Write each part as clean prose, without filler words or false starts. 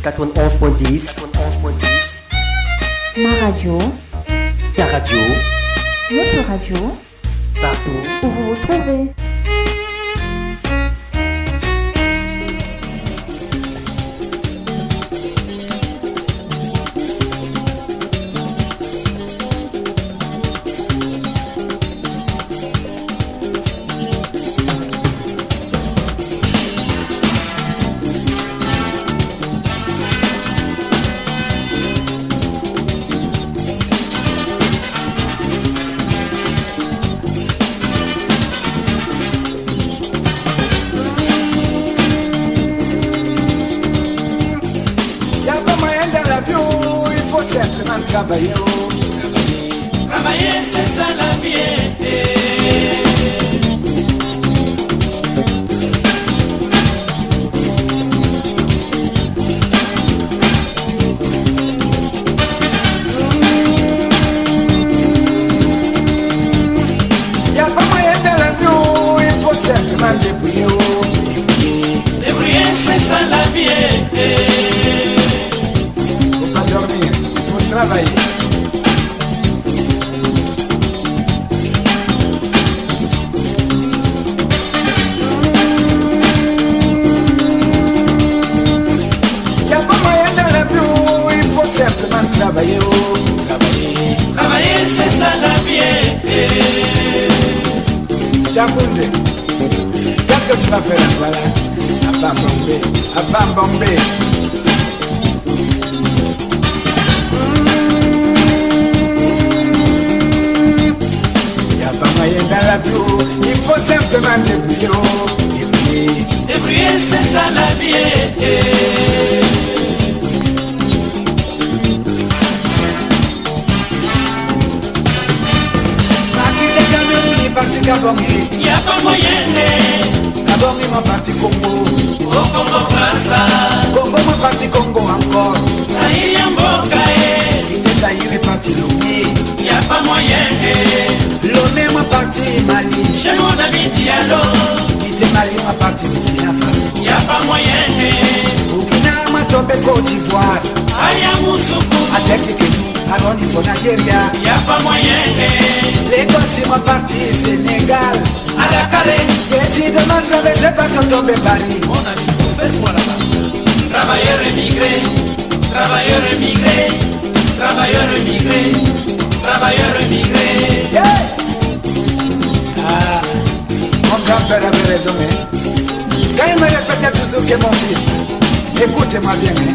91.10. Ma radio. Ta radio. Notre radio. Partout où vous vous trouvez. Travailler, c'est ça la piété. Y'a pas moyen de la vie, il faut simplement débrouiller. Débrouiller, c'est ça la piété. Faut pas dormir, faut travailler. Travailler, travailler, c'est ça la piété. Jacounde, qu'est-ce que tu vas faire là, voilà? À Bombay. Y'a pas moyen dans la vie, il faut simplement débrouiller. Débrouiller, c'est ça la piété. Gabongi, y'a pas moyen de Gabongi ma parti Congo, au Congo Plaza, Congo ma parti Congo encore, Zaïre Yamboka quitte Zaïre parti Lomé, y'a pas moyen de Lomé ma parti Mali, chez mon ami Diallo, quitte Mali ma parti Burkina Faso, y'a pas moyen de Burkina ma tombé Côte d'Ivoire, Aya Moussoukou, avec Kenya, Aroni pour Nigeria, y'a pas moyen de Lagos c'est ma partie Sénégal. À la Calais, décide de traverser par tomber Paris. Mon ami, vous faites quoi là-bas? Travailleurs émigrés, travailleurs émigrés, travailleurs émigrés, travailleurs émigrés. Yeah. Ah, mon grand-père avait raison, hein. Quand il me répétait toujours que mon fils, écoutez-moi bien, hein.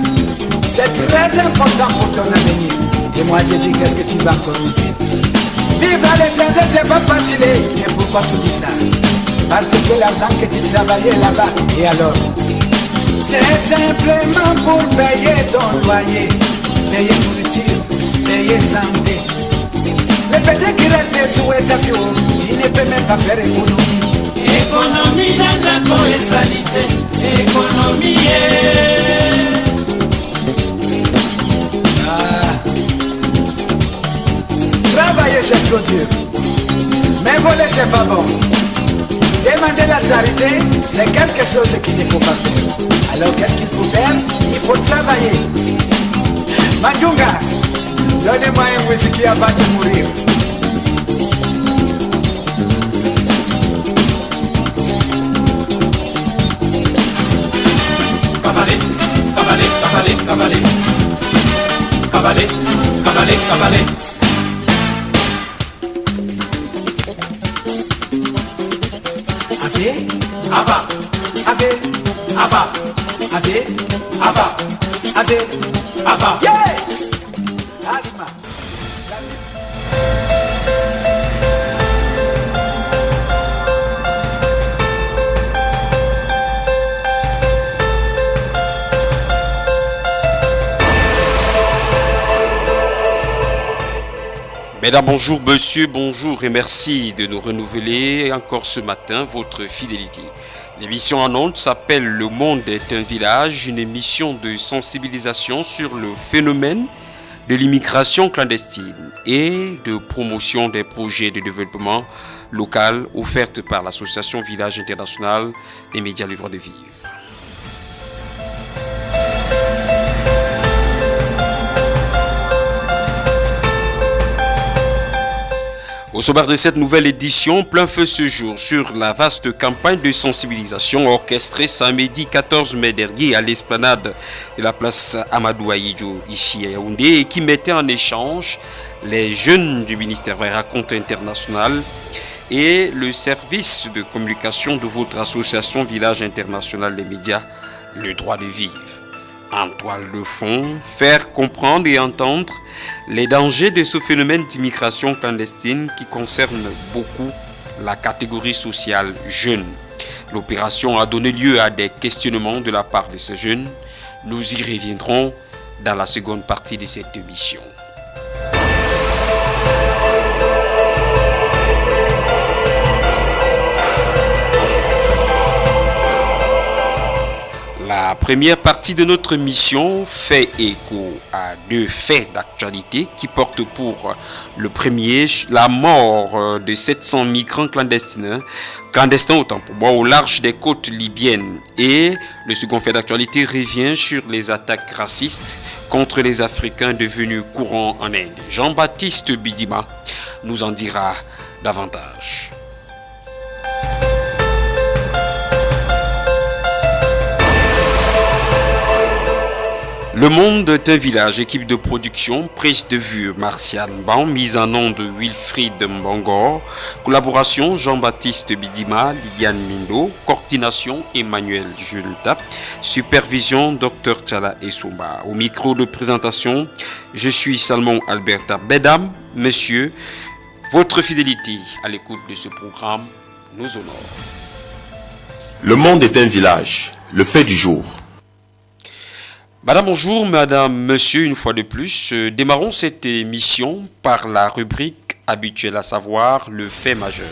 C'est très important pour ton avenir. Et moi j'ai dit, qu'est-ce que tu vas encore me dire? Vivre à l'étranger, c'est pas facile. Et pourquoi tu dis ça? Parce que l'argent que tu travaillais là-bas, et alors? C'est simplement pour payer ton loyer, payer nourriture, payer santé. Mais peut-être qu'il reste sous état, tu ne peux même pas faire économie. Économie n'a pas de salité, économie. Travailler c'est trop dur, mais voler c'est pas bon. Demander la charité, c'est quelque chose qu'il ne faut pas faire. Alors qu'est-ce qu'il faut faire? Il faut travailler. Mandunga, donnez-moi un whisky avant de mourir. Cabaret, cabaret, cabaret, cabaret. Cabaret, cabaret, cabaret. Ava, Ave, Ava, Ave, Ava, Ave, Ava. yeah! Asma. Mesdames, bonjour, monsieur, bonjour et merci de nous renouveler encore ce matin votre fidélité. L'émission en ondes s'appelle Le Monde est un village, une émission de sensibilisation sur le phénomène de l'immigration clandestine et de promotion des projets de développement local offertes par l'association Village International des médias Le Droit de Vivre. Au sommaire de cette nouvelle édition, plein feu ce jour sur la vaste campagne de sensibilisation orchestrée samedi 14 mai dernier à l'esplanade de la place Amadou Ahidjo ici à Yaoundé et qui mettait en échange les jeunes du ministère des Racontes internationales et le service de communication de votre association Village International des Médias, le droit de vivre. En toile de fond, faire comprendre et entendre les dangers de ce phénomène d'immigration clandestine qui concerne beaucoup la catégorie sociale jeune. L'opération a donné lieu à des questionnements de la part de ces jeunes. Nous y reviendrons dans la seconde partie de cette émission. La première partie de notre mission fait écho à deux faits d'actualité qui portent pour le premier la mort de 700 migrants clandestins autant pour moi au large des côtes libyennes, et le second fait d'actualité revient sur les attaques racistes contre les Africains devenus courants en Inde. Jean-Baptiste Bidima nous en dira davantage. Le monde est un village, équipe de production, prise de vue Martial Ban, mise en nom de Wilfried Mbangor, collaboration Jean-Baptiste Bidima, Liliane Mindo, coordination Emmanuel Julta, supervision Dr Tchala Essouba. Au micro de présentation, je suis Salmon Alberta. Mesdames, messieurs, votre fidélité à l'écoute de ce programme nous honore. Le monde est un village, le fait du jour. Madame, bonjour, madame, monsieur, une fois de plus, démarrons cette émission par la rubrique habituelle, à savoir le fait majeur.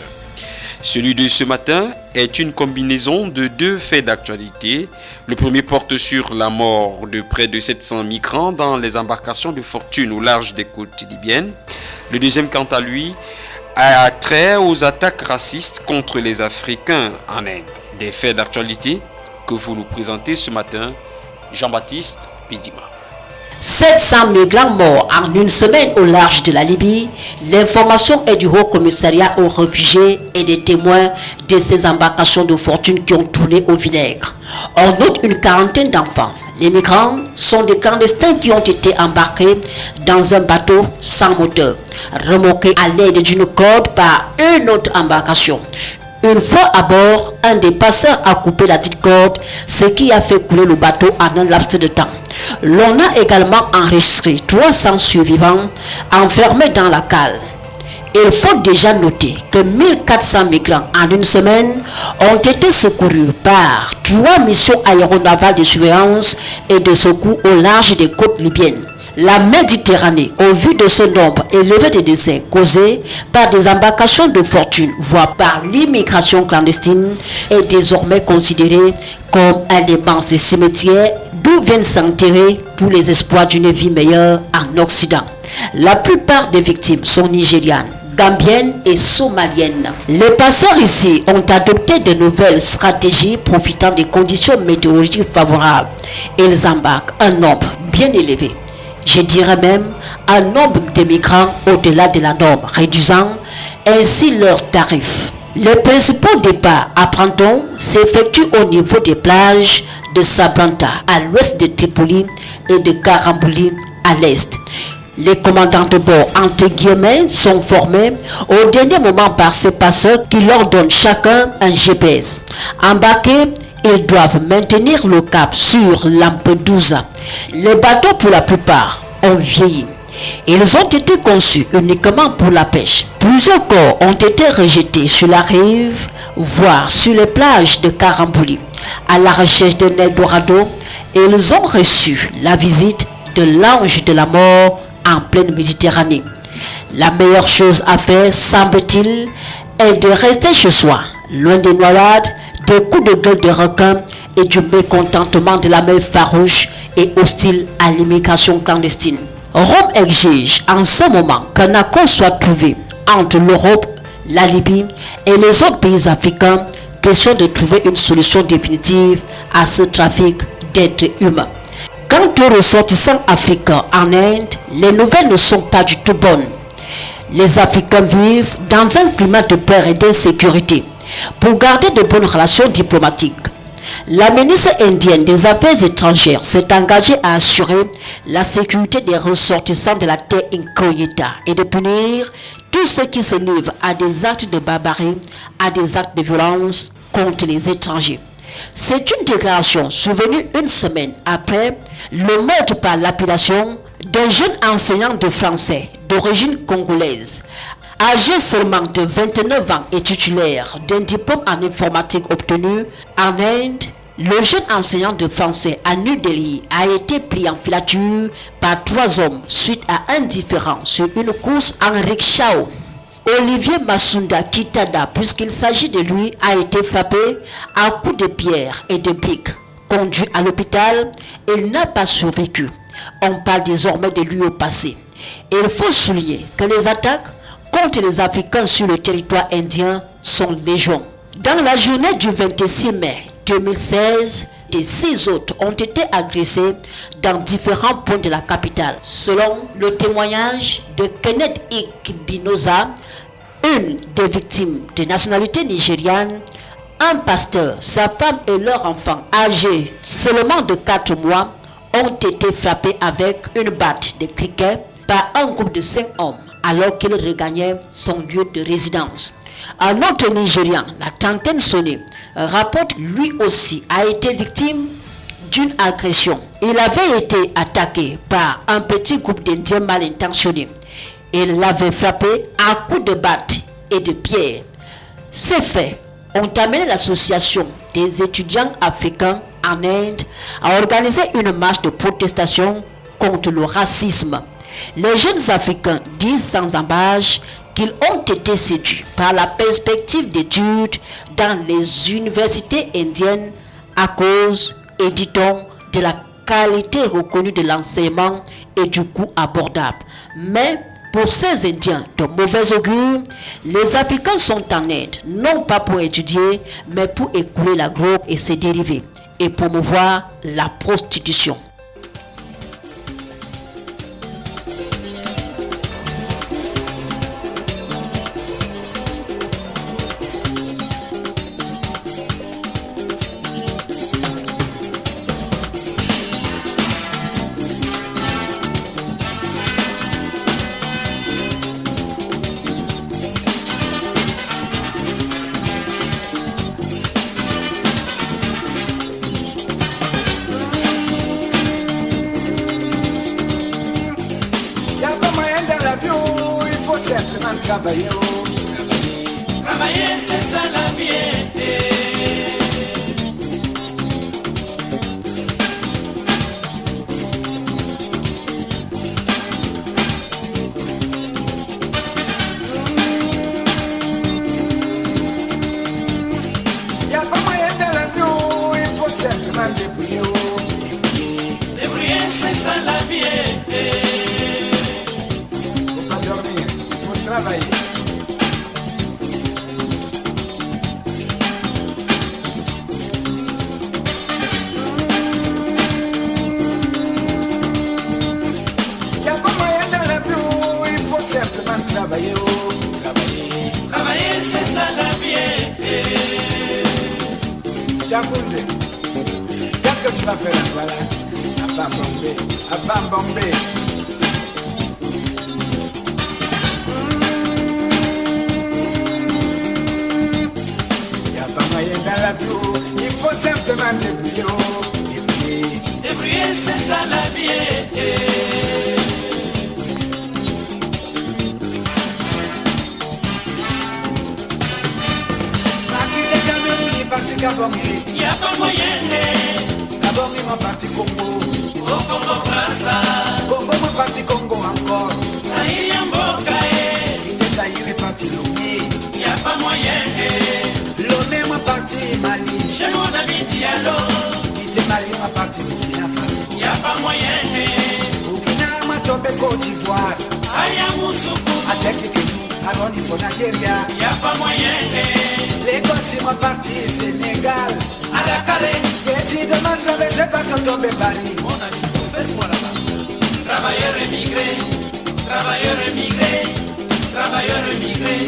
Celui de ce matin est une combinaison de deux faits d'actualité. Le premier porte sur la mort de près de 700 migrants dans les embarcations de fortune au large des côtes libyennes. Le deuxième, quant à lui, a trait aux attaques racistes contre les Africains en Inde. Des faits d'actualité que vous nous présentez ce matin, Jean-Baptiste Bidima. 700 migrants morts en une semaine au large de la Libye. L'information est du Haut Commissariat aux réfugiés et des témoins de ces embarcations de fortune qui ont tourné au vinaigre. On note une quarantaine d'enfants. Les migrants sont des clandestins qui ont été embarqués dans un bateau sans moteur, remorqués à l'aide d'une corde par une autre embarcation. Une fois à bord, un des passeurs a coupé la dite corde, ce qui a fait couler le bateau en un laps de temps. L'on a également enregistré 300 survivants enfermés dans la cale. Il faut déjà noter que 1400 migrants en une semaine ont été secourus par 3 missions aéronavales de surveillance et de secours au large des côtes libyennes. La Méditerranée, au vu de ce nombre élevé de décès causés par des embarcations de fortune, voire par l'immigration clandestine, est désormais considérée comme un immense cimetière d'où viennent s'enterrer tous les espoirs d'une vie meilleure en Occident. La plupart des victimes sont nigérianes, gambiennes et somaliennes. Les passeurs ici ont adopté de nouvelles stratégies profitant des conditions météorologiques favorables. Ils embarquent un nombre bien élevé. Je dirais même un nombre de migrants au-delà de la norme, réduisant ainsi leurs tarifs. Les principaux départs, apprend-on, s'effectuent au niveau des plages de Sabranta à l'ouest de Tripoli et de Karambouli à l'est. Les commandants de bord, entre guillemets, sont formés au dernier moment par ces passeurs qui leur donnent chacun un GPS. Embarqués, ils doivent maintenir le cap sur Lampedusa. Les bateaux, pour la plupart, ont vieilli. Ils ont été conçus uniquement pour la pêche. Plusieurs corps ont été rejetés sur la rive, voire sur les plages de Karambouli. À la recherche d'un Eldorado, ils ont reçu la visite de l'ange de la mort en pleine Méditerranée. La meilleure chose à faire, semble-t-il, est de rester chez soi, loin des noyades, des coups de gueule de requin et du mécontentement de la mer farouche et hostile à l'immigration clandestine. Rome exige en ce moment qu'un accord soit trouvé entre l'Europe, la Libye et les autres pays africains, question de trouver une solution définitive à ce trafic d'êtres humains. Quant aux ressortissants africains en Inde, les nouvelles ne sont pas du tout bonnes. Les Africains vivent dans un climat de peur et d'insécurité. Pour garder de bonnes relations diplomatiques, la ministre indienne des Affaires étrangères s'est engagée à assurer la sécurité des ressortissants de la terre incognita et de punir tous ceux qui se livrent à des actes de barbarie, à des actes de violence contre les étrangers. C'est une déclaration survenue une semaine après le meurtre par lapidation d'un jeune enseignant de français d'origine congolaise, âgé seulement de 29 ans et titulaire d'un diplôme en informatique obtenu en Inde. Le jeune enseignant de français à New Delhi a été pris en filature par 3 hommes suite à un différend sur une course en rickshaw. Olivier Masunda Kitada, puisqu'il s'agit de lui, a été frappé à coups de pierre et de briques. Conduit à l'hôpital, il n'a pas survécu. On parle désormais de lui au passé. Et il faut souligner que les attaques contre les Africains sur le territoire indien sont légion. Dans la journée du 26 mai 2016, et 6 autres ont été agressés dans différents points de la capitale. Selon le témoignage de Kenneth Ikbinoza, une des victimes de nationalité nigériane, un pasteur, sa femme et leur enfant âgés seulement de 4 mois ont été frappés avec une batte de cricket par un groupe de 5 hommes alors qu'il regagnait son lieu de résidence. Un autre Nigérian, la trentaine sonnée, rapporte lui aussi a été victime d'une agression. Il avait été attaqué par un petit groupe d'Indiens mal intentionnés. Il l'avait frappé à coups de batte et de pierre. Ces faits ont amené l'association des étudiants africains en Inde à organiser une marche de protestation contre le racisme. Les jeunes Africains disent sans embâche qu'ils ont été séduits par la perspective d'études dans les universités indiennes à cause, et dit-on, de la qualité reconnue de l'enseignement et du coût abordable. Mais pour ces Indiens de mauvais augure, les Africains sont en Inde, non pas pour étudier, mais pour écouler la drogue et ses dérivés, et promouvoir la prostitution. Travailler, c'est ça la vie. y a pas moyen de l'avion, il faut simplement débrouiller. Débrouiller, c'est ça la vie. Faut pas dormir, faut travailler. Travailler, travailler, c'est ça la vie. Jacoundé, qu'est-ce que tu vas faire là, voilà? Avant Bombay. Y a pas moyen dans la vie, il faut simplement débrouiller. Débrouiller, c'est ça la vie. Gabongi, y a pas moyen de Gabongi ma parti Congo, au Congo Braza, Congo ma parti Congo encore, Zaïre Yamboka, quitte Zaïre parti Lomé, y a pas moyen de Lomé ma parti Mali, chez mon ami Diallo, quitte Mali ma parti Burkina Faso, y a pas moyen de Burkina ma tombé Côte d'Ivoire, Aya Moussoukou, avec nous, alors il faut Nigeria, y a pas moyen de Lagos c'est ma parti Sénégal, à la carré, décidément traverser pas tomber Paris. mon ami, faut faire quoi là-bas? Travailleurs émigrés, travailleurs émigrés, travailleurs immigrés,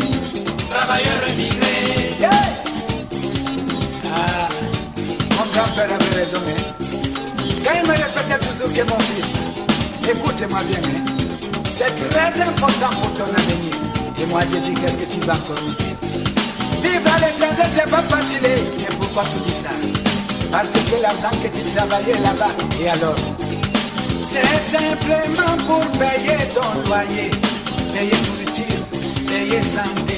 travailleurs immigrés. Yeah. Ah, mon grand-père avait raison, hein. Quand il me répétait toujours que mon fils, écoutez-moi bien, hein. C'est très important pour ton avenir. Et moi j'ai dit, qu'est-ce que tu vas encore me dire? Vivre à l'étranger, c'est pas facile. Et pourquoi tu dis ça? Parce que l'argent que tu travaillais là-bas, et alors? C'est simplement pour payer ton loyer, payer nourriture, payer santé.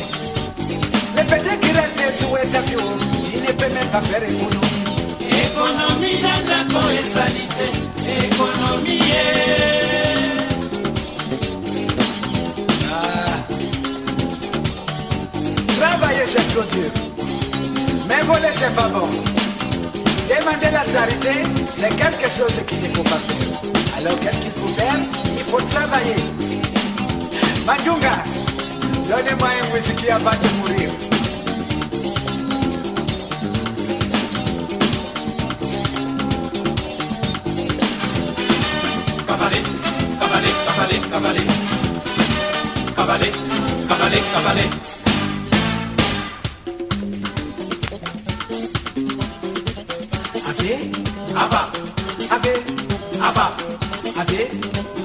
Le petit qui reste sous établi, tu ne peux même pas faire économie. Économie d'Andako et salité, économie. Travailler c'est trop dur, mais voler c'est pas bon. Demander la charité, c'est quelque chose qu'il ne faut pas faire. Alors qu'est-ce qu'il faut faire? Il faut travailler. Mandunga, donnez-moi un whisky avant de mourir. Cavalé, cavalé, cavalé, cavalé. Cavalé, cavalé, cavalé. Ave, Ava, ave, ava, ave,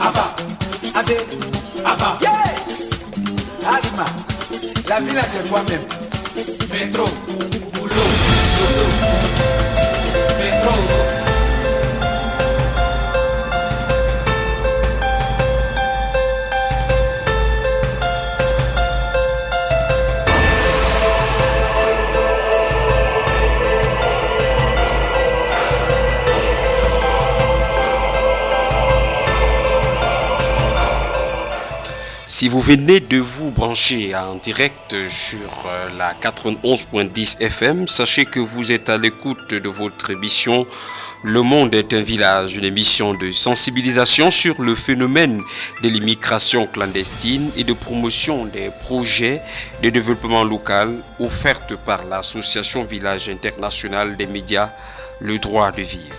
ava, ave. ava. Yeah! Asma, la vie là c'est toi-même. Métro, boulot, dodo. Métro. Si vous venez de vous brancher en direct sur la 91.10 FM, sachez que vous êtes à l'écoute de votre émission Le Monde est un village, une émission de sensibilisation sur le phénomène de l'immigration clandestine et de promotion des projets de développement local offerte par l'association Village International des médias Le Droit de Vivre.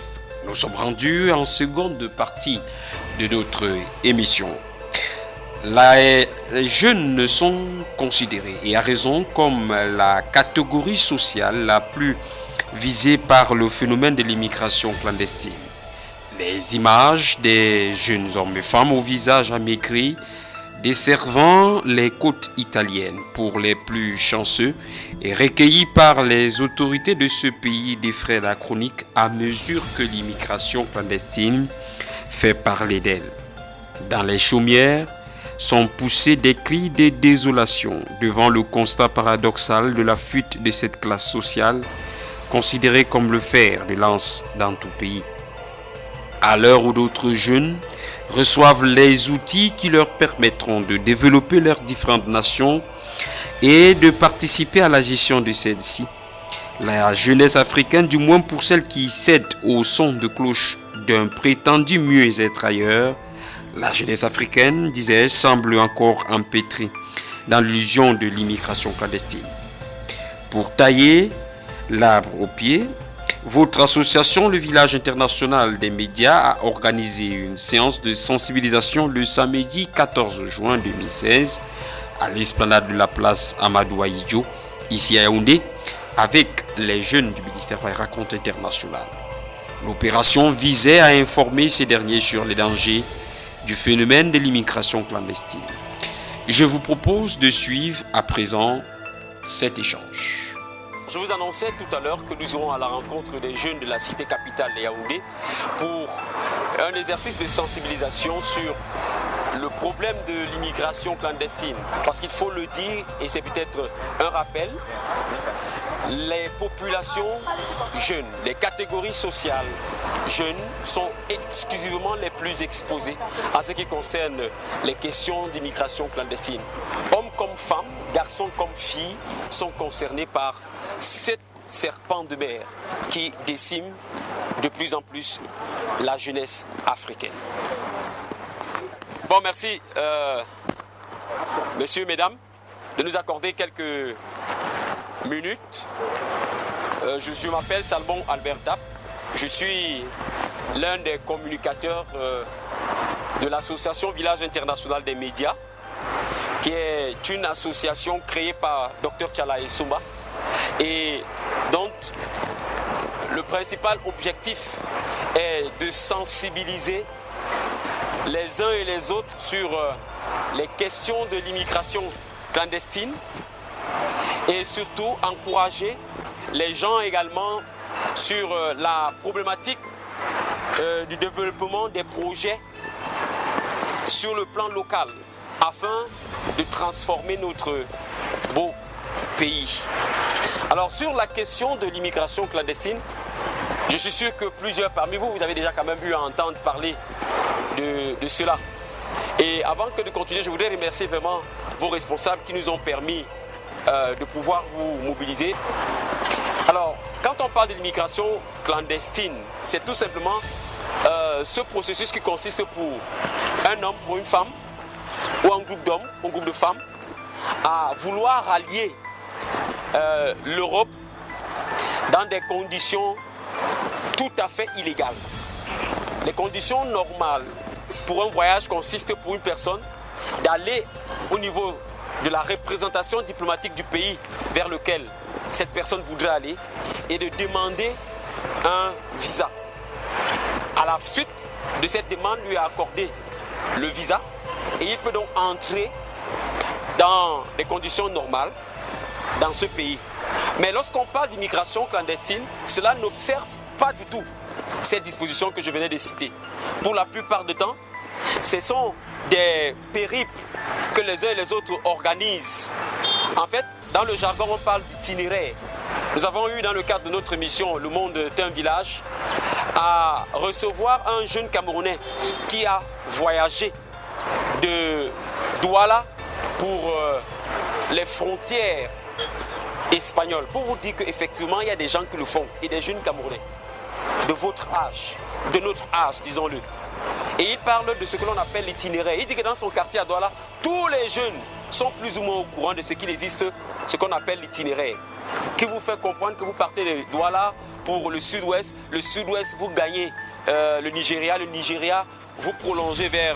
Nous sommes rendus en seconde partie de notre émission. Les jeunes sont considérés, et à raison, comme la catégorie sociale la plus visée par le phénomène de l'immigration clandestine. Les images des jeunes hommes et femmes au visage amaigri desservant les côtes italiennes pour les plus chanceux et recueillis par les autorités de ce pays défraient la chronique à mesure que l'immigration clandestine fait parler d'elle. Dans les chaumières, sont poussés des cris de désolation devant le constat paradoxal de la fuite de cette classe sociale, considérée comme le fer de lance dans tout pays. À l'heure où d'autres jeunes reçoivent les outils qui leur permettront de développer leurs différentes nations et de participer à la gestion de celles-ci, la jeunesse africaine, du moins pour celle qui cède au son de cloche d'un prétendu mieux-être ailleurs, la jeunesse africaine, disais-je, semble encore empêtrée dans l'illusion de l'immigration clandestine. Pour tailler l'arbre au pied, votre association, le Village International des médias, a organisé une séance de sensibilisation le samedi 14 juin 2016 à l'esplanade de la place Amadou Ahidjo, ici à Yaoundé, avec les jeunes du ministère des Racontes international. L'opération visait à informer ces derniers sur les dangers du phénomène de l'immigration clandestine. Je vous propose de suivre à présent cet échange. Je vous annonçais tout à l'heure que nous irons à la rencontre des jeunes de la cité capitale de Yaoundé pour un exercice de sensibilisation sur le problème de l'immigration clandestine. Parce qu'il faut le dire, et c'est peut-être un rappel, les populations jeunes, les catégories sociales jeunes sont exclusivement les plus exposées à ce qui concerne les questions d'immigration clandestine. Hommes comme femmes, garçons comme filles sont concernés par cette serpent de mer qui décime de plus en plus la jeunesse africaine. Bon, merci, messieurs, mesdames, de nous accorder quelques minutes. Je m'appelle Salmon Albert Dap. Je suis l'un des communicateurs de l'association Village International des médias qui est une association créée par Dr Tchala Essomba et dont le principal objectif est de sensibiliser les uns et les autres sur les questions de l'immigration clandestine et surtout encourager les gens également sur la problématique du développement des projets sur le plan local afin de transformer notre beau pays. Alors sur la question de l'immigration clandestine, je suis sûr que plusieurs parmi vous, vous avez déjà quand même eu à entendre parler de cela. Et avant que de continuer, je voudrais remercier vraiment vos responsables qui nous ont permis de pouvoir vous mobiliser. Alors, quand on parle de l'immigration clandestine, c'est tout simplement ce processus qui consiste pour un homme, pour une femme, ou un groupe d'hommes, un groupe de femmes, à vouloir allier l'Europe dans des conditions tout à fait illégales. Les conditions normales pour un voyage consistent pour une personne d'aller au niveau de la représentation diplomatique du pays vers lequel cette personne voudrait aller et de demander un visa. À la suite de cette demande, lui a accordé le visa et il peut donc entrer dans des conditions normales dans ce pays. Mais lorsqu'on parle d'immigration clandestine, cela n'observe pas du tout ces dispositions que je venais de citer. Pour la plupart du temps, ce sont des périples que les uns et les autres organisent. En fait, dans le jargon, on parle d'itinéraire. Nous avons eu dans le cadre de notre mission Le Monde est un village à recevoir un jeune Camerounais qui a voyagé de Douala pour les frontières espagnoles. Pour vous dire qu'effectivement, il y a des gens qui le font et des jeunes Camerounais de votre âge, de notre âge, disons-le. Et il parle de ce que l'on appelle l'itinéraire. Il dit que dans son quartier à Douala, tous les jeunes sont plus ou moins au courant de ce qu'il existe, ce qu'on appelle l'itinéraire, qui vous fait comprendre que vous partez de Douala pour le sud-ouest vous gagnez le Nigeria vous prolongez vers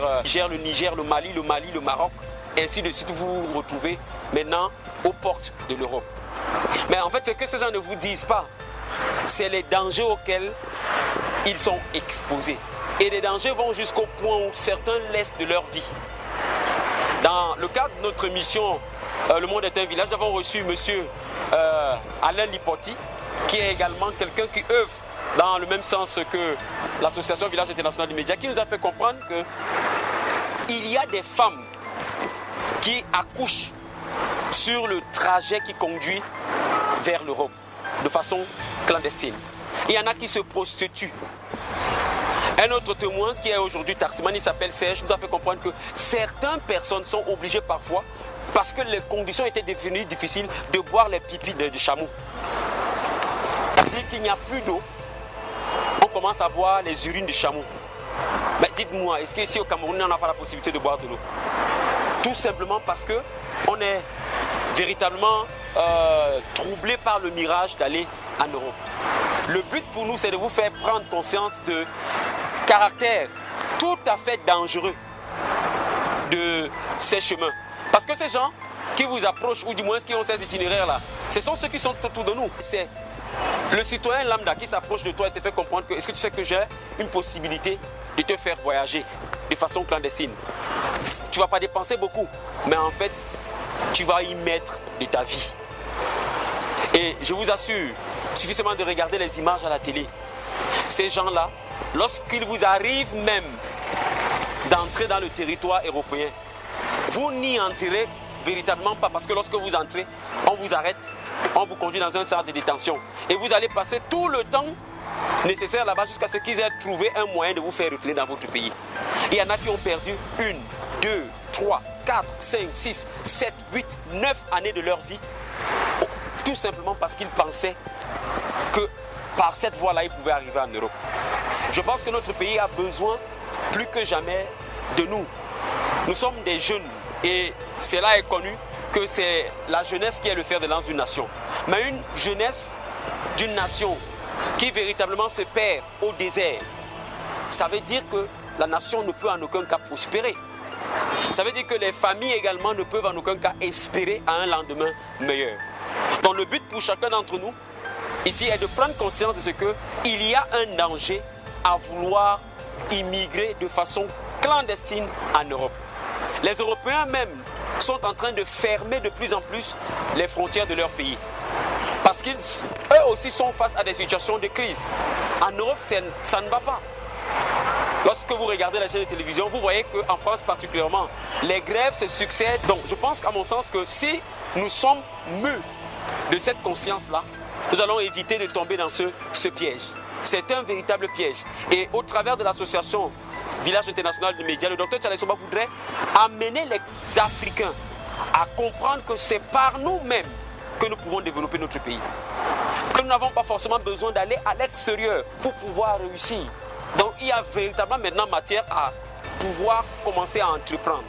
le Niger, le Mali, le Maroc, ainsi de suite vous vous retrouvez maintenant aux portes de l'Europe. Mais en fait, ce que ces gens ne vous disent pas, c'est les dangers auxquels ils sont exposés. Et les dangers vont jusqu'au point où certains laissent de leur vie. Dans le cadre de notre mission Le Monde est un village, nous avons reçu M. Alain Lipotti, qui est également quelqu'un qui œuvre dans le même sens que l'association Village International du Média, qui nous a fait comprendre qu'il y a des femmes qui accouchent sur le trajet qui conduit vers l'Europe de façon clandestine. Il y en a qui se prostituent. Un autre témoin qui est aujourd'hui taximan, il s'appelle Serge, nous a fait comprendre que certaines personnes sont obligées parfois, parce que les conditions étaient devenues difficiles, de boire les pipis du chameau. C'est-à-dire qu'il n'y a plus d'eau, on commence à boire les urines du chameau. Mais dites-moi, est-ce qu'ici au Cameroun, on n'a pas la possibilité de boire de l'eau? Tout simplement parce qu'on est véritablement troublé par le mirage d'aller en Europe. Le but pour nous, c'est de vous faire prendre conscience de caractère tout à fait dangereux de ces chemins. Parce que ces gens qui vous approchent, ou du moins qui ont ces itinéraires-là, ce sont ceux qui sont autour de nous. C'est le citoyen lambda qui s'approche de toi et te fait comprendre que est-ce que tu sais que j'ai une possibilité de te faire voyager de façon clandestine. Tu ne vas pas dépenser beaucoup, mais en fait, tu vas y mettre de ta vie. Et je vous assure, suffisamment de regarder les images à la télé. Ces gens-là, lorsqu'il vous arrive même d'entrer dans le territoire européen, vous n'y entrerez véritablement pas, parce que lorsque vous entrez, on vous arrête, on vous conduit dans un centre de détention et vous allez passer tout le temps nécessaire là-bas jusqu'à ce qu'ils aient trouvé un moyen de vous faire retourner dans votre pays. Il y en a qui ont perdu 1, 2, 3, 4, 5, 6, 7, 8, 9 années de leur vie, tout simplement parce qu'ils pensaient que par cette voie-là, ils pouvaient arriver en Europe. Je pense que notre pays a besoin plus que jamais de nous. Nous sommes des jeunes et cela est connu que c'est la jeunesse qui est le fer de lance d'une nation. Mais une jeunesse d'une nation qui véritablement se perd au désert, ça veut dire que la nation ne peut en aucun cas prospérer. Ça veut dire que les familles également ne peuvent en aucun cas espérer à un lendemain meilleur. Donc le but pour chacun d'entre nous, ici, est de prendre conscience de ce qu'il y a un danger à vouloir immigrer de façon clandestine en Europe. Les Européens même sont en train de fermer de plus en plus les frontières de leur pays. Parce qu'eux aussi sont face à des situations de crise. En Europe, ça ne va pas. Lorsque vous regardez la chaîne de télévision, vous voyez qu'en France particulièrement, les grèves se succèdent. Donc je pense, à mon sens, que si nous sommes mûrs de cette conscience-là, nous allons éviter de tomber dans ce piège. C'est un véritable piège. Et au travers de l'association Village International de Médias, le docteur Tchale Somba voudrait amener les Africains à comprendre que c'est par nous-mêmes que nous pouvons développer notre pays. Que nous n'avons pas forcément besoin d'aller à l'extérieur pour pouvoir réussir. Donc il y a véritablement maintenant matière à pouvoir commencer à entreprendre.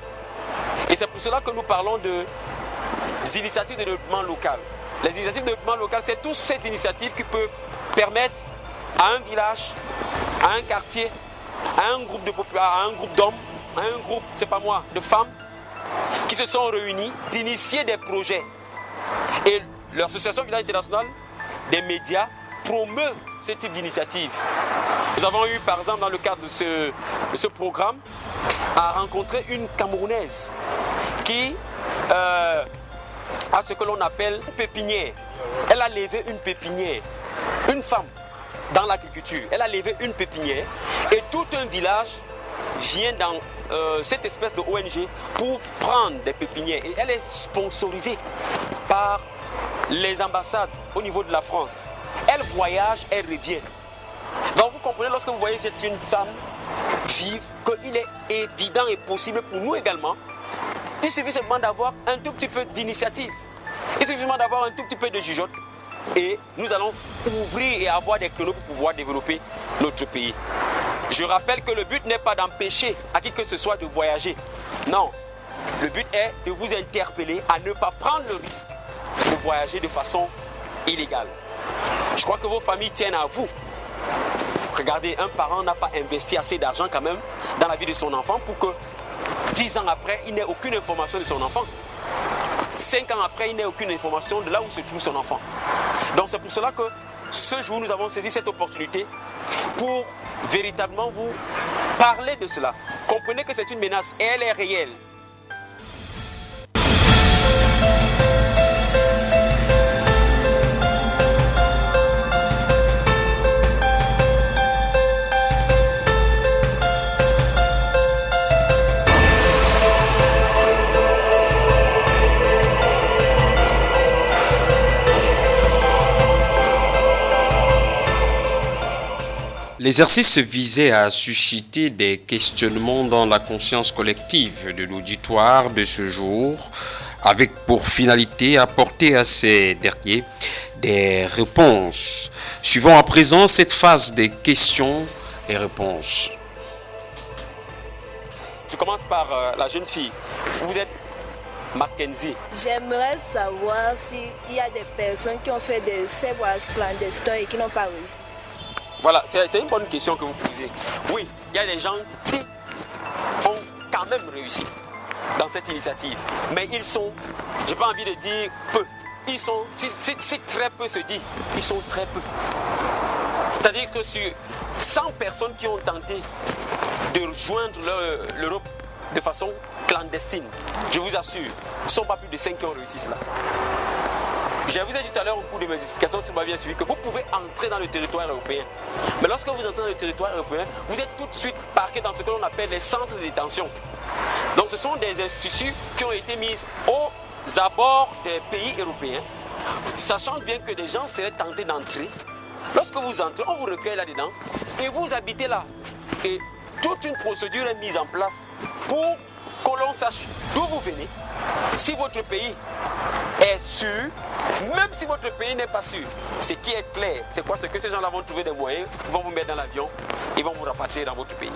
Et c'est pour cela que nous parlons des initiatives de développement local. Les initiatives de développement local, c'est toutes ces initiatives qui peuvent permettre à un village, à un quartier, à un groupe d'hommes, à un groupe, je sais pas moi, de femmes qui se sont réunis d'initier des projets. Et l'association Village International des médias promeut ce type d'initiative. Nous avons eu par exemple dans le cadre de ce programme à rencontrer une Camerounaise qui a ce que l'on appelle une pépinière. Elle a levé une pépinière, une femme dans l'agriculture. Elle a levé une pépinière et tout un village vient dans cette espèce de ONG pour prendre des pépinières. Et elle est sponsorisée par les ambassades au niveau de la France. Elle voyage, elle revient. Donc vous comprenez, lorsque vous voyez cette une femme vive, qu'il est évident et possible pour nous également. Il suffit seulement d'avoir un tout petit peu d'initiative. Il suffit seulement d'avoir un tout petit peu de jugeote. Et nous allons ouvrir et avoir des créneaux pour pouvoir développer notre pays. Je rappelle que le but n'est pas d'empêcher à qui que ce soit de voyager. Non. Le but est de vous interpeller à ne pas prendre le risque de voyager de façon illégale. Je crois que vos familles tiennent à vous. Regardez, un parent n'a pas investi assez d'argent quand même dans la vie de son enfant pour que 10 ans après, il n'ait aucune information de son enfant. 5 ans après, il n'ait aucune information de là où se trouve son enfant. Donc c'est pour cela que ce jour, nous avons saisi cette opportunité pour véritablement vous parler de cela. Comprenez que c'est une menace et elle est réelle. L'exercice visait à susciter des questionnements dans la conscience collective de l'auditoire de ce jour, avec pour finalité apporter à ces derniers des réponses. Suivons à présent cette phase des questions et réponses. Je commence par la jeune fille. Vous êtes Mackenzie. J'aimerais savoir s'il y a des personnes qui ont fait ces voyages clandestins et qui n'ont pas réussi. Voilà, c'est une bonne question que vous posez. Oui, il y a des gens qui ont quand même réussi dans cette initiative. Mais ils sont, j'ai pas envie de dire peu. Ils sont, si très peu se dit, ils sont très peu. C'est-à-dire que sur 100 personnes qui ont tenté de rejoindre l'Europe de façon clandestine, je vous assure, ils ne sont pas plus de 5 qui ont réussi cela. Je vous ai dit tout à l'heure au cours de mes explications, si vous m'avez bien suivi, que vous pouvez entrer dans le territoire européen. Mais lorsque vous entrez dans le territoire européen, vous êtes tout de suite parqué dans ce que l'on appelle les centres de détention. Donc ce sont des instituts qui ont été mis aux abords des pays européens, sachant bien que des gens seraient tentés d'entrer. Lorsque vous entrez, on vous recueille là-dedans et vous habitez là. Et toute une procédure est mise en place pour que l'on sache d'où vous venez, si votre pays est sûr, même si votre pays n'est pas sûr. Ce qui est clair, c'est quoi? C'est que ces gens-là vont trouver des moyens, vont vous mettre dans l'avion, ils vont vous rapatrier dans votre pays.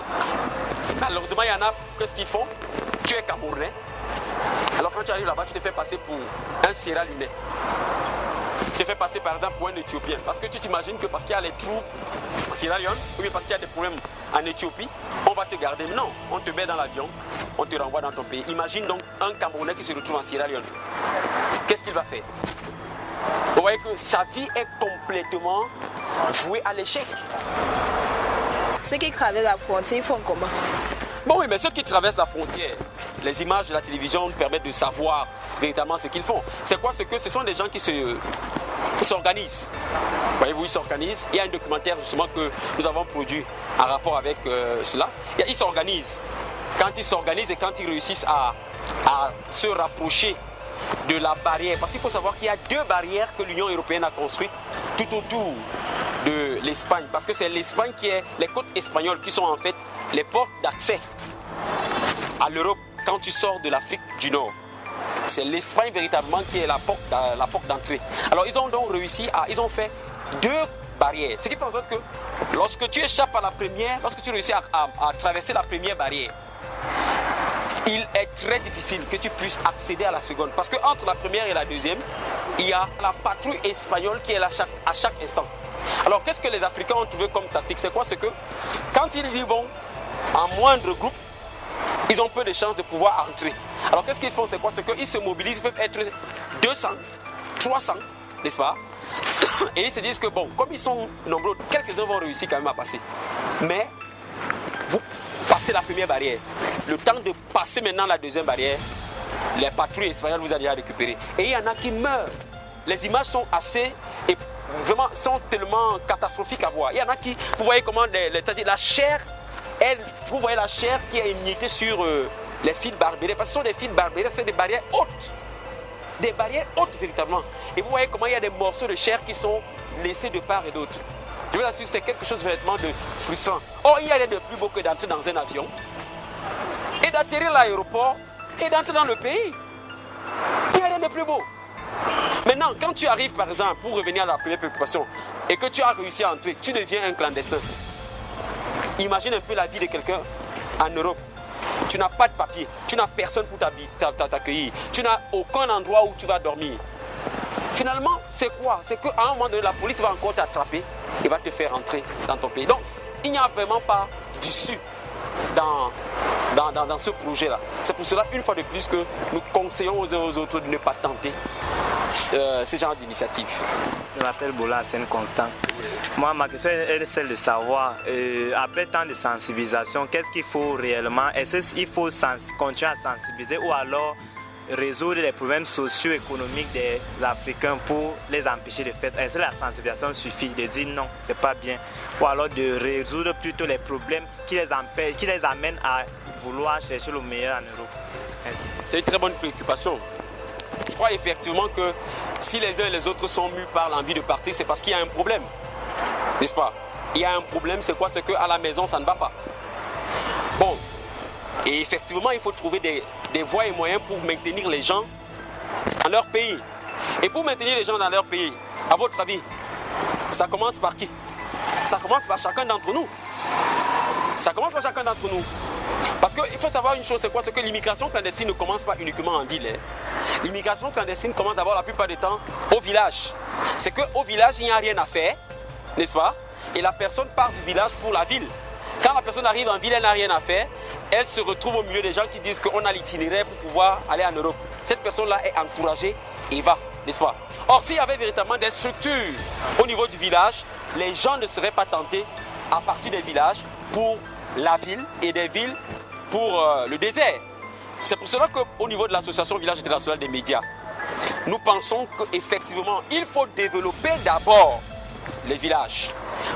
Malheureusement, il y en a, qu'est-ce qu'ils font? Tu es Camerounais, alors quand tu arrives là-bas, tu te fais passer pour un Sierra Lunais. te fait passer par exemple pour un Éthiopien. Parce que tu t'imagines que parce qu'il y a les troupes en Sierra Leone, ou bien parce qu'il y a des problèmes en Éthiopie, on va te garder. Non, on te met dans l'avion, on te renvoie dans ton pays. Imagine donc un Camerounais qui se retrouve en Sierra Leone. Qu'est-ce qu'il va faire? Vous voyez que sa vie est complètement vouée à l'échec. Ceux qui traversent la frontière, ils font comment? Bon oui, mais ceux qui traversent la frontière, les images de la télévision nous permettent de savoir véritablement ce qu'ils font. C'est quoi? Ce sont des gens qui s'organisent. Voyez-vous, ils s'organisent. Il y a un documentaire justement que nous avons produit en rapport avec cela. Ils s'organisent. Quand ils s'organisent et quand ils réussissent à se rapprocher de la barrière, parce qu'il faut savoir qu'il y a 2 barrières que l'Union européenne a construites tout autour de l'Espagne, parce que c'est l'Espagne qui est, les côtes espagnoles qui sont en fait les portes d'accès à l'Europe quand tu sors de l'Afrique du Nord. C'est l'Espagne véritablement qui est la porte d'entrée. Alors ils ont donc réussi ils ont fait 2 barrières, ce qui fait en sorte que lorsque tu échappes à la première, lorsque tu réussis à traverser la première barrière, il est très difficile que tu puisses accéder à la seconde. Parce qu'entre la première et la deuxième, il y a la patrouille espagnole qui est là à chaque instant. Alors qu'est-ce que les Africains ont trouvé comme tactique? C'est quoi? C'est que quand ils y vont en moindre groupe, ils ont peu de chances de pouvoir entrer. Alors qu'est-ce qu'ils font? C'est quoi? C'est qu'ils se mobilisent, ils peuvent être 200, 300, n'est-ce pas? Et ils se disent que bon, comme ils sont nombreux, quelques-uns vont réussir quand même à passer. Mais vous passez la première barrière. Le temps de passer maintenant la deuxième barrière, les patrouilles espagnoles vous ont déjà récupéré. Et il y en a qui meurent. Les images sont vraiment sont tellement catastrophiques à voir. Il y en a qui, vous voyez comment la chair, vous voyez la chair qui est émiettée sur les fils barbelés. Parce que ce sont des fils barbelés, c'est des barrières hautes. Des barrières hautes véritablement. Et vous voyez comment il y a des morceaux de chair qui sont laissés de part et d'autre. Je vous assure que c'est quelque chose vraiment de frustrant. Or, il y a rien de plus beau que d'entrer dans un avion et d'atterrir à l'aéroport et d'entrer dans le pays. Il n'y a rien de plus beau. Maintenant, quand tu arrives par exemple, pour revenir à la première préoccupation, et que tu as réussi à entrer, tu deviens un clandestin. Imagine un peu la vie de quelqu'un en Europe. Tu n'as pas de papier, tu n'as personne pour t'accueillir, tu n'as aucun endroit où tu vas dormir. Finalement, c'est quoi? C'est qu'à un moment donné, la police va encore t'attraper et va te faire entrer dans ton pays. Donc, il n'y a vraiment pas d'issue dans ce projet-là. C'est pour cela, une fois de plus, que nous conseillons aux uns aux autres de ne pas tenter ce genre d'initiative. Je m'appelle Bola Hassan Constant. Moi, ma question est celle de savoir, après tant de sensibilisation, qu'est-ce qu'il faut réellement? Est-ce qu'il faut continuer à sensibiliser ou alors résoudre les problèmes socio-économiques des Africains pour les empêcher de faire? Est-ce que la sensibilisation suffit de dire non, c'est pas bien? Ou alors de résoudre plutôt les problèmes qui les empêchent, qui les amènent à vouloir chercher le meilleur en Europe? C'est une très bonne préoccupation. Je crois effectivement que si les uns et les autres sont mus par l'envie de partir, c'est parce qu'il y a un problème. N'est-ce pas? Il y a un problème, c'est quoi? C'est qu'à la maison, ça ne va pas. Bon, et effectivement, il faut trouver des voies et moyens pour maintenir les gens dans leur pays. Et pour maintenir les gens dans leur pays, à votre avis, ça commence par qui? Ça commence par chacun d'entre nous. Ça commence par chacun d'entre nous. Parce qu'il faut savoir une chose, c'est quoi? C'est que l'immigration clandestine ne commence pas uniquement en ville. L'immigration clandestine commence d'abord la plupart du temps au village. C'est qu'au village, il n'y a rien à faire, n'est-ce pas? Et la personne part du village pour la ville. Quand la personne arrive en ville, elle n'a rien à faire. Elle se retrouve au milieu des gens qui disent qu'on a l'itinéraire pour pouvoir aller en Europe. Cette personne-là est encouragée et va, n'est-ce pas? Or, s'il y avait véritablement des structures au niveau du village, les gens ne seraient pas tentés à partir des villages pour la ville et des villes pour le désert. C'est pour cela qu'au niveau de l'association Village international des médias, nous pensons qu'effectivement, il faut développer d'abord les villages.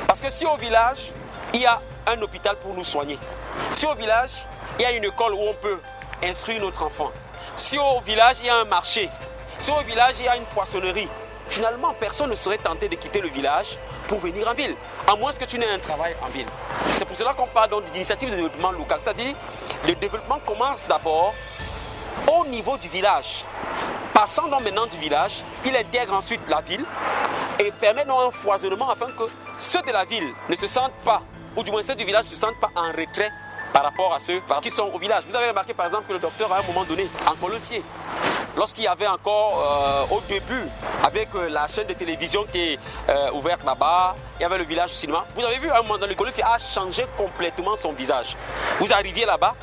Parce que si au village, il y a un hôpital pour nous soigner, si au village, il y a une école où on peut instruire notre enfant, si au village, il y a un marché, si au village, il y a une poissonnerie, finalement, personne ne serait tenté de quitter le village pour venir en ville, à moins que tu n'aies un travail en ville. C'est pour cela qu'on parle donc d'initiative de développement local, c'est-à-dire le développement commence d'abord au niveau du village. Passant donc maintenant du village, il intègre ensuite la ville et permet donc un foisonnement afin que ceux de la ville ne se sentent pas, ou du moins ceux du village ne se sentent pas en retrait par rapport à ceux qui sont au village. Vous avez remarqué par exemple que le docteur à un moment donné, en Colombier, lorsqu'il y avait encore au début, avec la chaîne de télévision qui est ouverte là-bas, il y avait le village du cinéma. Vous avez vu à un moment donné, le Colifie a changé complètement son visage. Vous arriviez là-bas,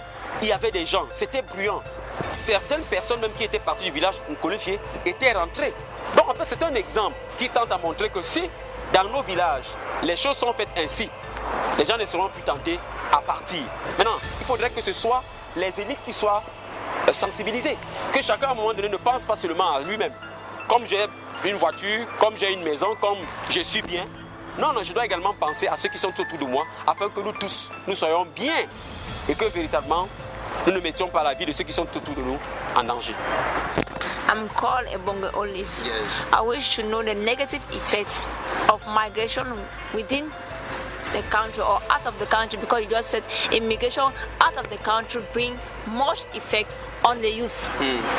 il y avait des gens, c'était bruyant. Certaines personnes même qui étaient parties du village Colifie étaient rentrées. Donc en fait c'est un exemple qui tente à montrer que si dans nos villages les choses sont faites ainsi, les gens ne seront plus tentés à partir. Maintenant, il faudrait que ce soit les élites qui soient sensibilisées. Que chacun à un moment donné ne pense pas seulement à lui-même. Comme j'ai une voiture, comme j'ai une maison, comme je suis bien. Non, je dois également penser à ceux qui sont autour de moi afin que nous tous, nous soyons bien et que véritablement, nous ne mettions pas la vie de ceux qui sont autour de nous en danger. I'm called Ebonge Olive. Yes. I wish to know the negative effects of migration within the country or out of the country, because you just said immigration out of the country bring much effect on the youth.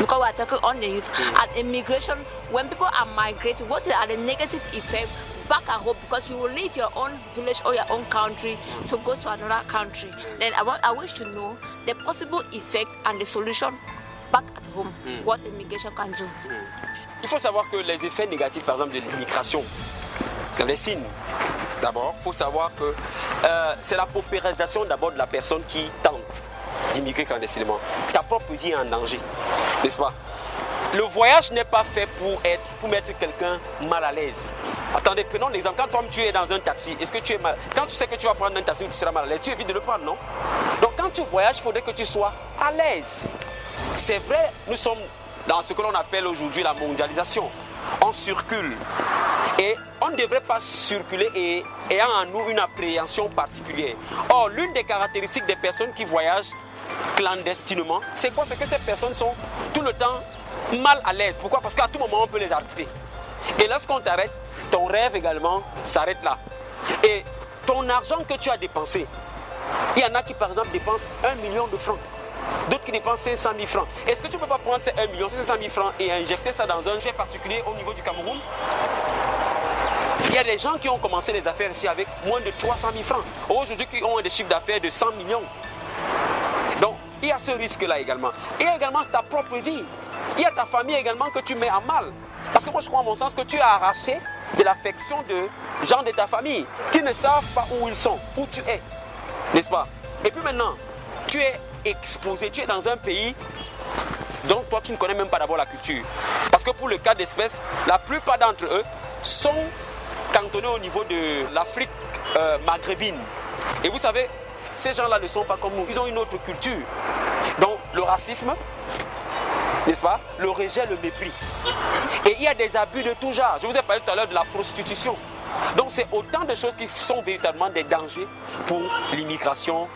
Because we are talking on the youth. And immigration, when people are migrating, what are the negative effects back at home? Because you will leave your own village or your own country to go to another country. Then I wish to know the possible effect and the solution back at home, what immigration can do. Il faut savoir que les effets négatifs, par exemple, de l'immigration, les signes, d'abord, il faut savoir que c'est la paupérisation d'abord de la personne qui tente d'immigrer clandestinement. Ta propre vie est en danger, n'est-ce pas? Le voyage n'est pas fait pour mettre quelqu'un mal à l'aise. Attendez, prenons l'exemple. Quand toi tu es dans un taxi, est-ce que tu es mal? Quand tu sais que tu vas prendre un taxi où tu seras mal à l'aise, tu évites de le prendre, non? Donc quand tu voyages, il faudrait que tu sois à l'aise. C'est vrai, nous sommes dans ce que l'on appelle aujourd'hui la mondialisation. On circule et on ne devrait pas circuler et ayant en nous une appréhension particulière. Or, l'une des caractéristiques des personnes qui voyagent clandestinement, c'est quoi? C'est que ces personnes sont tout le temps mal à l'aise. Pourquoi? Parce qu'à tout moment, on peut les arrêter. Et lorsqu'on t'arrête, ton rêve également s'arrête là. Et ton argent que tu as dépensé, il y en a qui, par exemple, dépensent 1 million de francs. D'autres qui dépensent 500 000 francs. Est-ce que tu ne peux pas prendre ces 1 million, 500 000 francs et injecter ça dans un jet particulier au niveau du Cameroun? Il y a des gens qui ont commencé les affaires ici avec moins de 300 000 francs. Aujourd'hui, qui ont des chiffres d'affaires de 100 millions. Donc, il y a ce risque-là également. Il y a également ta propre vie. Il y a ta famille également que tu mets à mal. Parce que moi, je crois, à mon sens, que tu as arraché de l'affection de gens de ta famille qui ne savent pas où ils sont, où tu es. N'est-ce pas? Et puis maintenant, tu es exposé, tu es dans un pays dont toi, tu ne connais même pas d'abord la culture. Parce que pour le cas d'espèce, la plupart d'entre eux sont cantonnés au niveau de l'Afrique maghrébine. Et vous savez, ces gens-là ne sont pas comme nous, ils ont une autre culture. Donc, le racisme, n'est-ce pas? Le rejet, le mépris. Et il y a des abus de tout genre. Je vous ai parlé tout à l'heure de la prostitution. Donc c'est autant de choses qui sont véritablement des dangers pour l'immigration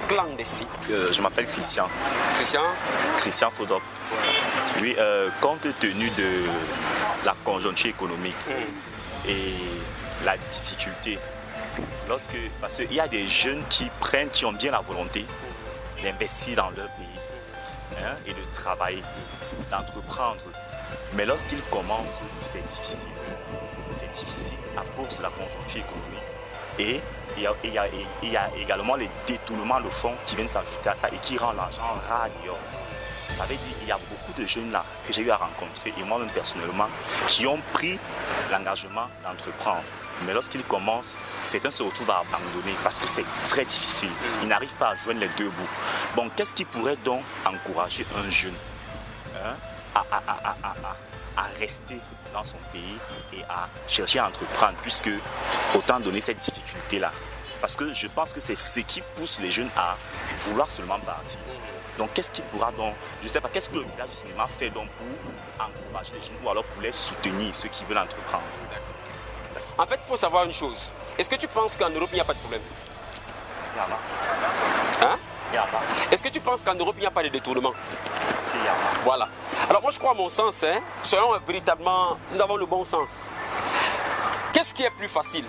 clandestine. Je m'appelle Christian. Christian Fodop. Oui, compte tenu de la conjoncture économique et la difficulté, parce qu'il y a des jeunes qui ont bien la volonté d'investir dans leur pays, et de travailler, d'entreprendre. Mais lorsqu'ils commencent, c'est difficile. C'est difficile à cause de la conjoncture économique. Et il y a également les détournements de fonds qui viennent s'ajouter à ça et qui rendent l'argent rare d'ailleurs. Ça veut dire qu'il y a beaucoup de jeunes là que j'ai eu à rencontrer, et moi-même personnellement, qui ont pris l'engagement d'entreprendre. Mais lorsqu'ils commencent, certains se retrouvent à abandonner parce que c'est très difficile. Ils n'arrivent pas à joindre les deux bouts. Bon, qu'est-ce qui pourrait donc encourager un jeune à rester dans son pays et à chercher à entreprendre, puisque autant donner cette difficulté-là? Parce que je pense que c'est ce qui pousse les jeunes à vouloir seulement partir. Donc qu'est-ce qui pourra donc, je ne sais pas, qu'est-ce que le village du cinéma fait donc pour encourager les jeunes ou alors pour les soutenir, ceux qui veulent entreprendre? En fait, il faut savoir une chose. Est-ce que tu penses qu'en Europe, il n'y a pas de problème? Il y en a. Hein? Il y en a. Est-ce que tu penses qu'en Europe, il n'y a pas de détournement? Si, il y en a. Voilà. Alors moi, je crois à mon sens, soyons véritablement, nous avons le bon sens. Qu'est-ce qui est plus facile?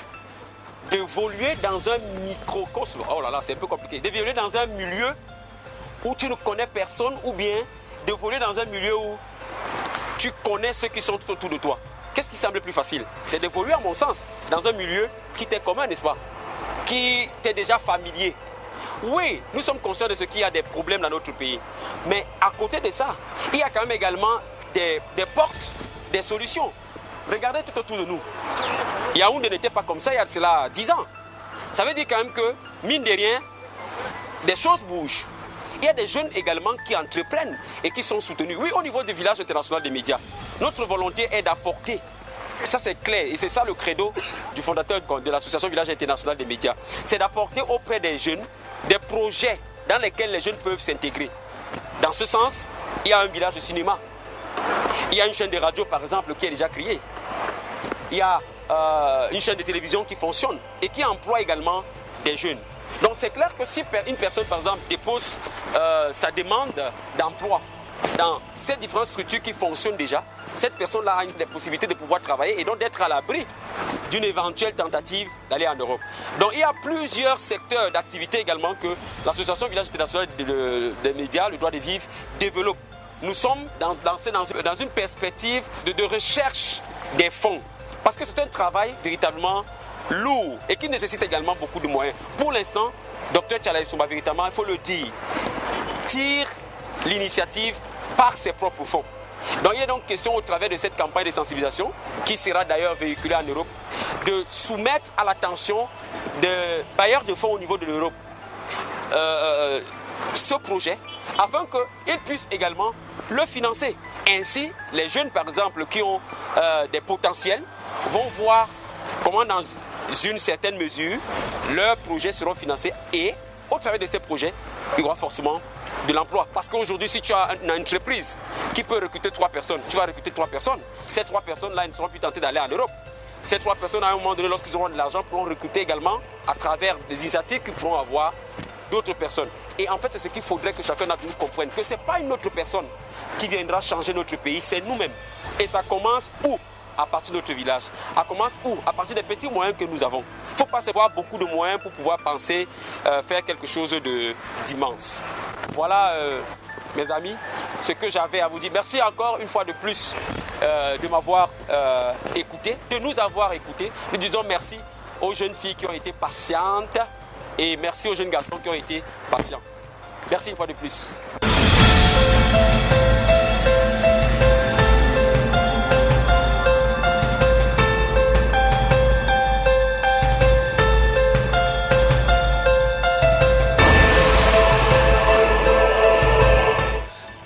D'évoluer dans un microcosme, oh là là, c'est un peu compliqué, d'évoluer dans un milieu où tu ne connais personne, ou bien d'évoluer dans un milieu où tu connais ceux qui sont tout autour de toi? Qu'est-ce qui semble plus facile? C'est d'évoluer, à mon sens, dans un milieu qui t'est commun, n'est-ce pas? Qui t'est déjà familier. Oui, nous sommes conscients de ce qu'il y a des problèmes dans notre pays. Mais à côté de ça, il y a quand même également des portes, des solutions. Regardez tout autour de nous. Yaoundé n'était pas comme ça il y a de cela 10 ans. Ça veut dire quand même que, mine de rien, des choses bougent. Il y a des jeunes également qui entreprennent et qui sont soutenus. Oui, au niveau du village international des médias, notre volonté est d'apporter, ça c'est clair, et c'est ça le credo du fondateur de l'association Village international des médias, c'est d'apporter auprès des jeunes des projets dans lesquels les jeunes peuvent s'intégrer. Dans ce sens, il y a un village de cinéma. Il y a une chaîne de radio, par exemple, qui est déjà créée. Il y a une chaîne de télévision qui fonctionne et qui emploie également des jeunes. Donc c'est clair que si une personne, par exemple, dépose sa demande d'emploi dans ces différentes structures qui fonctionnent déjà, cette personne-là a la possibilité de pouvoir travailler et donc d'être à l'abri d'une éventuelle tentative d'aller en Europe. Donc il y a plusieurs secteurs d'activité également que l'association Village international des médias, le droit de vivre, développe. Nous sommes dans une perspective de recherche des fonds. Parce que c'est un travail véritablement lourd et qui nécessite également beaucoup de moyens. Pour l'instant, Dr Tchalaï Soumba, véritablement, il faut le dire, tire l'initiative par ses propres fonds. Donc il est donc question au travers de cette campagne de sensibilisation, qui sera d'ailleurs véhiculée en Europe, de soumettre à l'attention des bailleurs de fonds au niveau de l'Europe ce projet, afin qu'ils puissent également le financer. Ainsi, les jeunes, par exemple, qui ont des potentiels, vont voir comment dans une certaine mesure, leurs projets seront financés et au travers de ces projets, il y aura forcément de l'emploi. Parce qu'aujourd'hui, si tu as une entreprise qui peut recruter 3 personnes, tu vas recruter 3 personnes. Ces 3 personnes-là, ne seront plus tentées d'aller en Europe. Ces 3 personnes, à un moment donné, lorsqu'ils auront de l'argent, pourront recruter également à travers des initiatives qu'ils pourront avoir d'autres personnes. Et en fait, c'est ce qu'il faudrait que chacun d'entre nous comprenne, que ce n'est pas une autre personne qui viendra changer notre pays, c'est nous-mêmes. Et ça commence où? À partir de notre village. Ça commence où? À partir des petits moyens que nous avons. Il ne faut pas avoir beaucoup de moyens pour pouvoir penser faire quelque chose d'immense. Voilà, mes amis, ce que j'avais à vous dire. Merci encore une fois de plus de m'avoir écouté, de nous avoir écoutés. Nous disons merci aux jeunes filles qui ont été patientes et merci aux jeunes garçons qui ont été patients. Merci une fois de plus.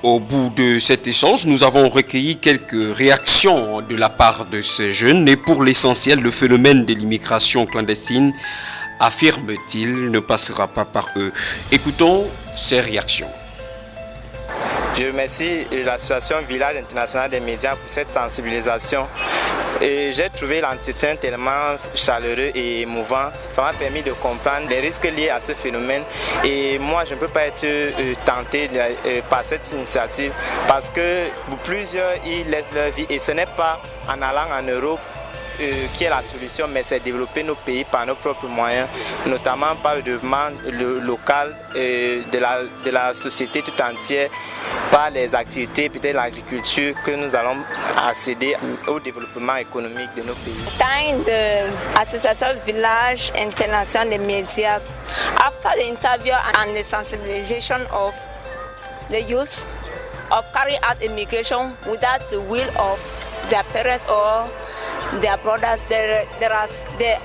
Au bout de cet échange, nous avons recueilli quelques réactions de la part de ces jeunes et pour l'essentiel, le phénomène de l'immigration clandestine, affirme-t-il, ne passera pas par eux. Écoutons ces réactions. Je remercie l'association Village international des médias pour cette sensibilisation. J'ai trouvé l'entretien tellement chaleureux et émouvant. Ça m'a permis de comprendre les risques liés à ce phénomène. Et moi, je ne peux pas être tenté par cette initiative parce que plusieurs ils laissent leur vie. Et ce n'est pas en allant en Europe qui est la solution, mais c'est développer nos pays par nos propres moyens, notamment par le développement local de la société tout entière, par les activités, peut-être l'agriculture, que nous allons accéder au développement économique de nos pays. Time the Association Village International des Médias, after the interview and the sensibilization of the youth of carrying out immigration without the will of their parents or their brothers, there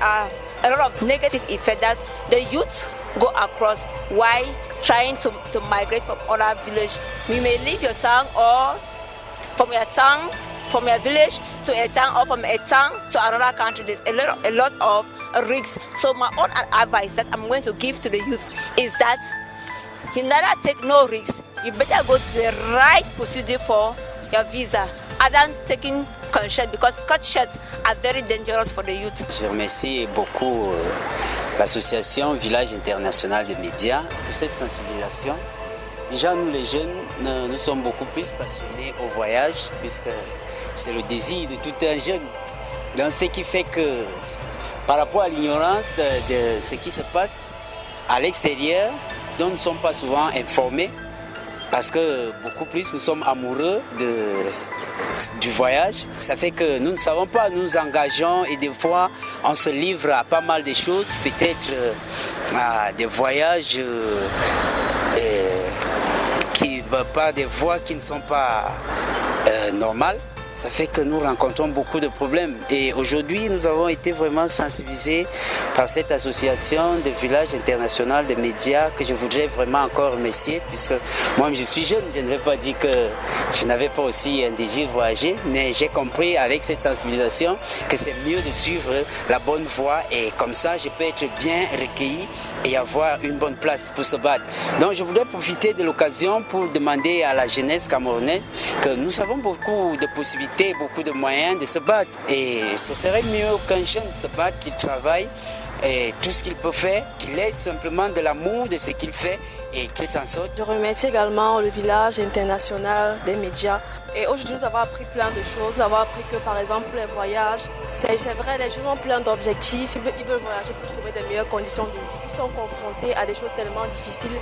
are a lot of negative effects that the youth go across while trying to migrate from other village. You may leave your town or from your village to a town or from a town to another country. There's a lot of risks. So my own advice that I'm going to give to the youth is that you never take no risks. You better go to the right procedure for your visa other than taking consent, because cutshots are very dangerous for the youth. Je remercie beaucoup l'association Village international des médias pour cette sensibilisation. Déjà, nous les jeunes, nous sommes beaucoup plus passionnés au voyage, puisque c'est le désir de tout un jeune. Donc, ce qui fait que par rapport à l'ignorance de ce qui se passe à l'extérieur, dont nous ne sommes pas souvent informés, parce que beaucoup plus nous sommes amoureux du voyage. Ça fait que nous ne savons pas, nous nous engageons et des fois on se livre à pas mal de choses, peut-être à des voyages par des voies qui ne sont pas normale, ça fait que nous rencontrons beaucoup de problèmes. Et aujourd'hui, nous avons été vraiment sensibilisés par cette association de village international de médias que je voudrais vraiment encore remercier, puisque moi je suis jeune, je ne vais pas dire que je n'avais pas aussi un désir de voyager, mais j'ai compris avec cette sensibilisation que c'est mieux de suivre la bonne voie et comme ça je peux être bien recueilli et avoir une bonne place pour se battre. Donc je voudrais profiter de l'occasion pour demander à la jeunesse camerounaise que nous avons beaucoup de possibilités, beaucoup de moyens de se battre. Et ce serait mieux qu'un jeune se batte, qu'il travaille et tout ce qu'il peut faire, qu'il ait simplement de l'amour de ce qu'il fait et qu'il s'en sorte. Je remercie également le village international des médias. Et aujourd'hui, nous avons appris plein de choses. Nous avons appris que, par exemple, les voyages, c'est vrai, les jeunes ont plein d'objectifs. Ils veulent voyager pour trouver des meilleures conditions de vie. Ils sont confrontés à des choses tellement difficiles.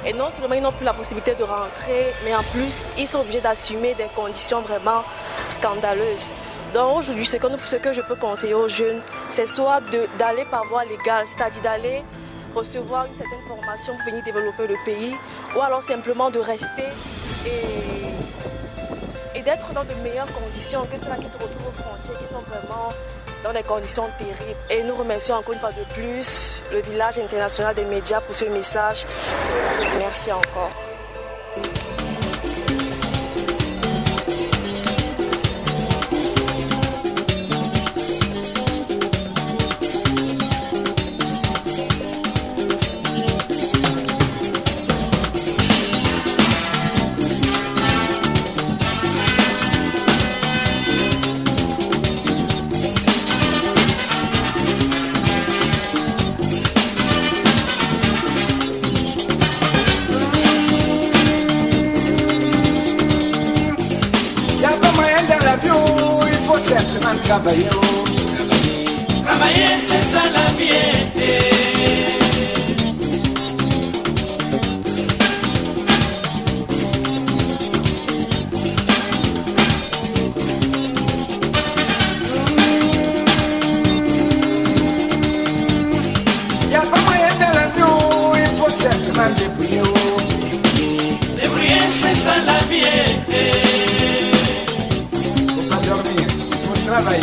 Et non seulement ils n'ont plus la possibilité de rentrer, mais en plus, ils sont obligés d'assumer des conditions vraiment scandaleuses. Donc aujourd'hui, ce que je peux conseiller aux jeunes, c'est soit d'aller par voie légale, c'est-à-dire d'aller recevoir une certaine formation pour venir développer le pays, ou alors simplement de rester et d'être dans de meilleures conditions que ceux-là qui se retrouvent aux frontières, qui sont vraiment dans des conditions terribles. Et nous remercions encore une fois de plus le village international des médias pour ce message. Merci encore. Travailler, travailler, c'est ça la vie. Il n'y a pas moyen de l'avion, il faut simplement débrouiller. Débrouiller, c'est ça la vie. Faut pas dormir, faut travailler.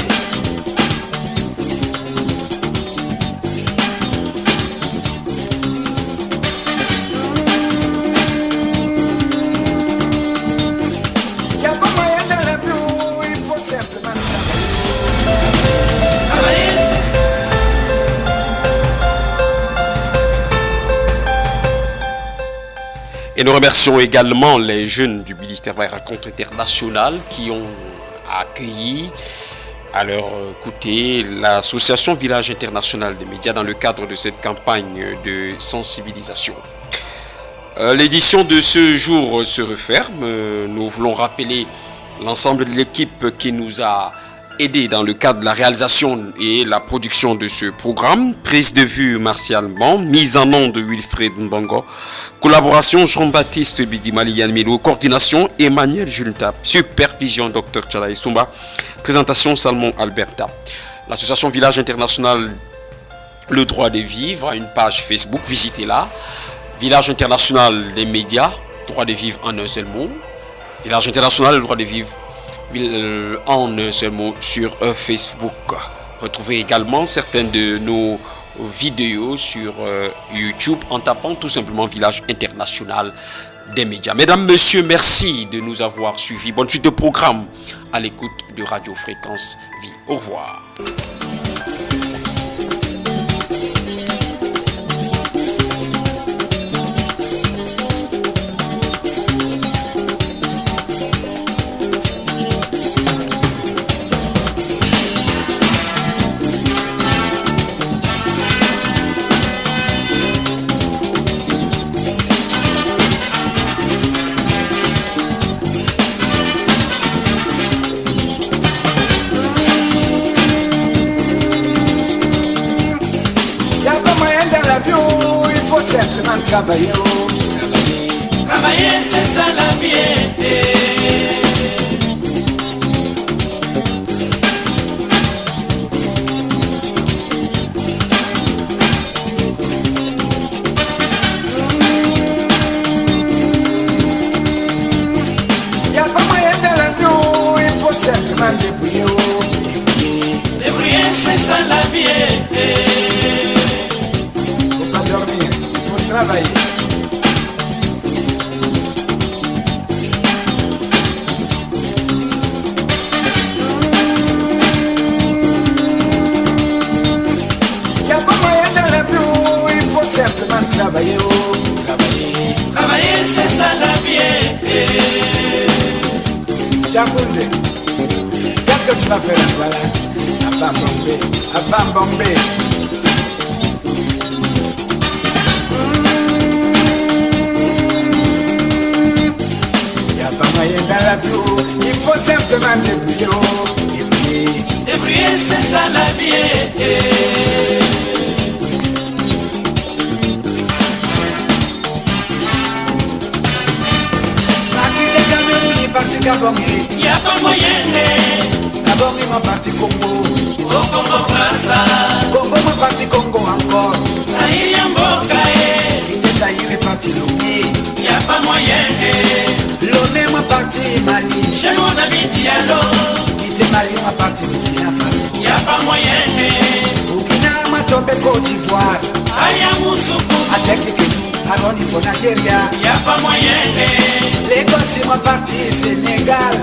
Et nous remercions également les jeunes du ministère des Rencontres internationales qui ont accueilli à leur côté l'association Village International des médias dans le cadre de cette campagne de sensibilisation. L'édition de ce jour se referme. Nous voulons rappeler l'ensemble de l'équipe qui nous a aidé dans le cadre de la réalisation et la production de ce programme. Prise de vue Martial Ban, mise en onde de Wilfred Mbongo, collaboration Jean-Baptiste Bidimali Yanmilo, coordination Emmanuel Jultap, supervision Dr Tchalaï Soumba, présentation Salmon Alberta. L'association Village International Le Droit de Vivre a une page Facebook, visitez-la. Village International des médias, Droit de Vivre en un seul mot. Village International Le Droit de Vivre en un seul mot sur Facebook. Retrouvez également certaines de nos vidéos sur YouTube en tapant tout simplement Village International des médias. Mesdames, Messieurs, merci de nous avoir suivis. Bonne suite de programme à l'écoute de Radio Fréquence Vie. Au revoir. Travailler, travailler, c'est ça la vie. Il n'y a pas moyen de l'avion. travailler. Y a pas moyen dans la vie où il faut simplement travailler. Travailler. Travailler, c'est ça la vie. Jacounde, qu'est-ce que tu vas faire là-bas là? À Bambombe. Y'a pas moyen dans la vie, il faut simplement débrouiller. Débrouiller, c'est ça la vie. Parti Gabon, y a pas moyen. Gabon, mon parti Congo. Au Congo Braza. Congo, mon parti Congo encore. Zaïre Yamboka. Quitte Zaïre, parti Lomé. Y a pas moyen. Lomé, mon parti Mali. Chez mon ami Diallo. Quitte Mali, mon parti Burkina Faso. Y a pas moyen. Burkina, ma tombé Côte d'Ivoire. Aya Moussoukou. Avec Kenou, Aroni pour Nigeria. Y a pas moyen. Lagos, c'est mon parti Sénégal.